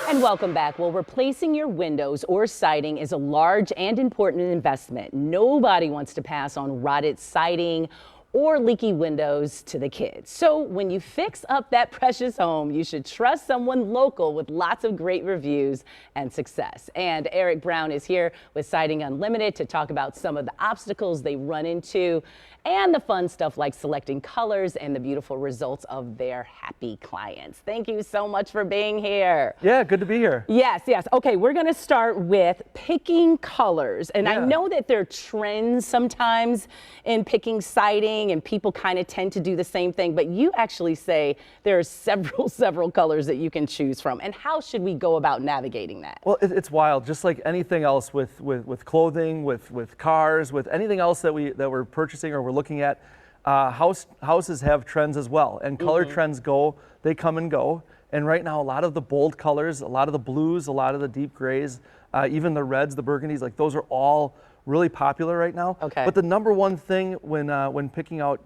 And welcome back. Well, replacing your windows or siding is a large and important investment. Nobody wants to pass on rotted siding or leaky windows to the kids. So when you fix up that precious home, you should trust someone local with lots of great reviews and success. And Eric Brown is here with Siding Unlimited to talk about some of the obstacles they run into and the fun stuff like selecting colors and the beautiful results of their happy clients. Thank you so much for being here. Yeah, good to be here. Yes, yes. Okay, we're going to start with picking colors. And I know that there are trends sometimes in picking siding and people kind of tend to do the same thing, but you actually say there are several colors that you can choose from. And how should we go about navigating that? Well, it's wild, just like anything else with clothing, with cars, with anything else that we're purchasing or we're looking at. Houses have trends as well, and color trends they come and go. And right now, a lot of the bold colors, a lot of the blues, a lot of the deep grays, even the reds, the burgundies, like those are all really popular right now. Okay. But the number one thing when picking out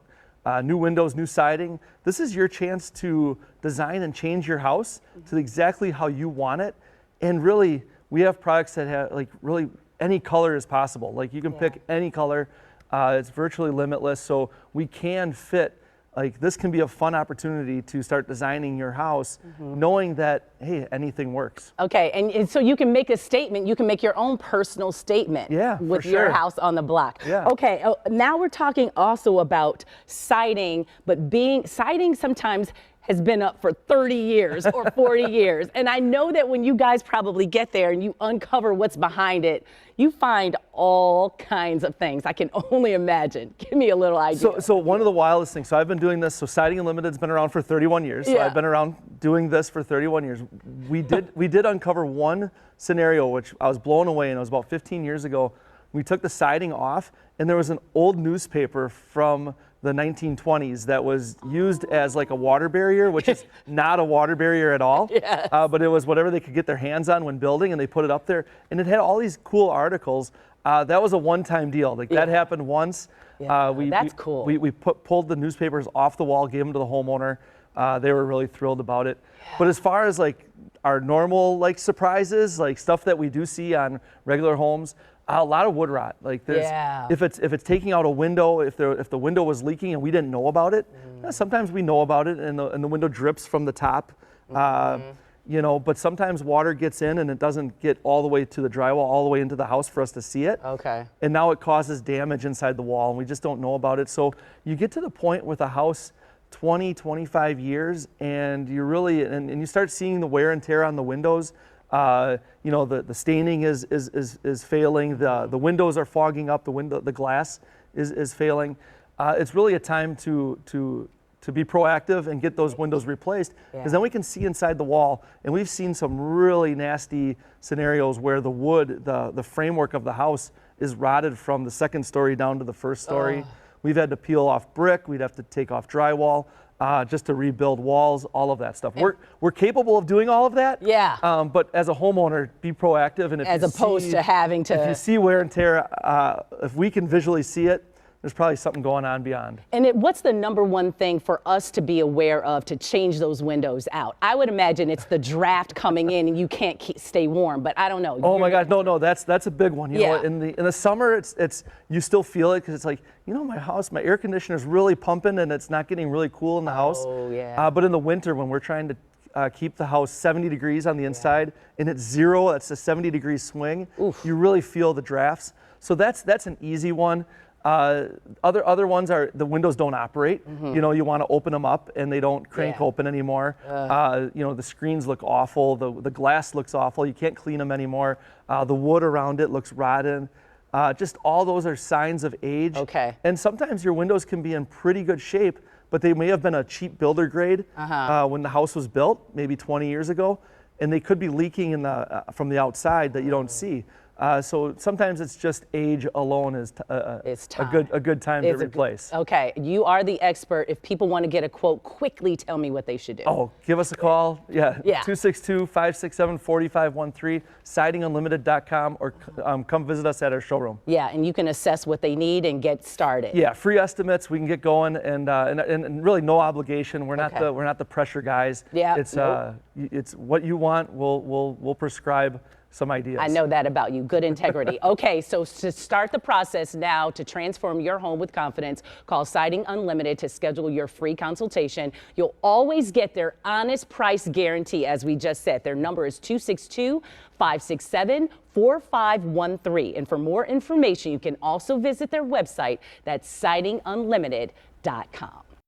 new windows, new siding, this is your chance to design and change your house to exactly how you want it. And really, we have products that have like really any color is possible. Like you can pick any color. It's virtually limitless, so we can fit. Like this can be a fun opportunity to start designing your house, knowing that, hey, anything works. Okay, and so you can make a statement, you can make your own personal statement with your house on the block. Yeah. Okay, now we're talking also about siding, but siding sometimes has been up for 30 years or 40 years. And I know that when you guys probably get there and you uncover what's behind it, you find all kinds of things. I can only imagine. Give me a little idea. So one of the wildest things, so I've been doing this, so Siding Unlimited's been around for 31 years. So I've been around doing this for 31 years. We did uncover one scenario, which I was blown away, and it was about 15 years ago. We took the siding off, and there was an old newspaper from the 1920s that was used as like a water barrier, which is not a water barrier at all. Yes. But it was whatever they could get their hands on when building, and they put it up there. And it had all these cool articles. That was a one-time deal. Like that happened once. That's cool. We pulled the newspapers off the wall, gave them to the homeowner. They were really thrilled about it. Yeah. But as far as like our normal like surprises, like stuff that we do see on regular homes, a lot of wood rot. Like there's, if it's taking out a window, if the window was leaking and we didn't know about it, sometimes we know about it and the window drips from the top. You know, but sometimes water gets in and it doesn't get all the way to the drywall, all the way into the house for us to see it. Okay. And now it causes damage inside the wall and we just don't know about it. So you get to the point with a house 20, 25 years and you really, and you start seeing the wear and tear on the windows. You know, the staining is failing, the windows are fogging up, the glass is failing. It's really a time to be proactive and get those windows replaced, because then we can see inside the wall. And we've seen some really nasty scenarios where the wood, the framework of the house is rotted from the second story down to the first story. We've had to peel off brick, we'd have to take off drywall. Just to rebuild walls, all of that stuff. We're capable of doing all of that. Yeah. But as a homeowner, be proactive, and as opposed to having to. If you see wear and tear, if we can visually see it, there's probably something going on beyond. And what's the number one thing for us to be aware of to change those windows out? I would imagine it's the draft coming in and you can't stay warm, but I don't know. Oh my gosh, no, that's a big one. You know, in the summer, it's you still feel it because it's like, you know, my house, my air conditioner is really pumping and it's not getting really cool in the house. Oh yeah. But in the winter, when we're trying to keep the house 70 degrees on the inside and it's zero, that's a 70-degree swing. Oof. You really feel the drafts. So that's an easy one. Other ones are the windows don't operate. You know, you want to open them up and they don't crank open anymore. You know, the screens look awful. The glass looks awful. You can't clean them anymore. The wood around it looks rotten. Just all those are signs of age. Okay. And sometimes your windows can be in pretty good shape, but they may have been a cheap builder grade when the house was built, maybe 20 years ago, and they could be leaking from the outside that you don't see. So sometimes it's just age alone is It's a good time to It's a good- replace. Okay, you are the expert. If people want to get a quote, quickly tell me what they should do. Oh, give us a call. Yeah, Yeah. 262-567-4513, sidingunlimited.com, or come visit us at our showroom. Yeah, and you can assess what they need and get started. Yeah, free estimates. We can get going, and really no obligation. We're not Okay. we're not the pressure guys. Yeah, It's nope. it's what you want. We'll prescribe some ideas. I know that about you. Good integrity. Okay, so to start the process now to transform your home with confidence, call Siding Unlimited to schedule your free consultation. You'll always get their honest price guarantee, as we just said. Their number is 262-567-4513. And for more information, you can also visit their website. That's sidingunlimited.com.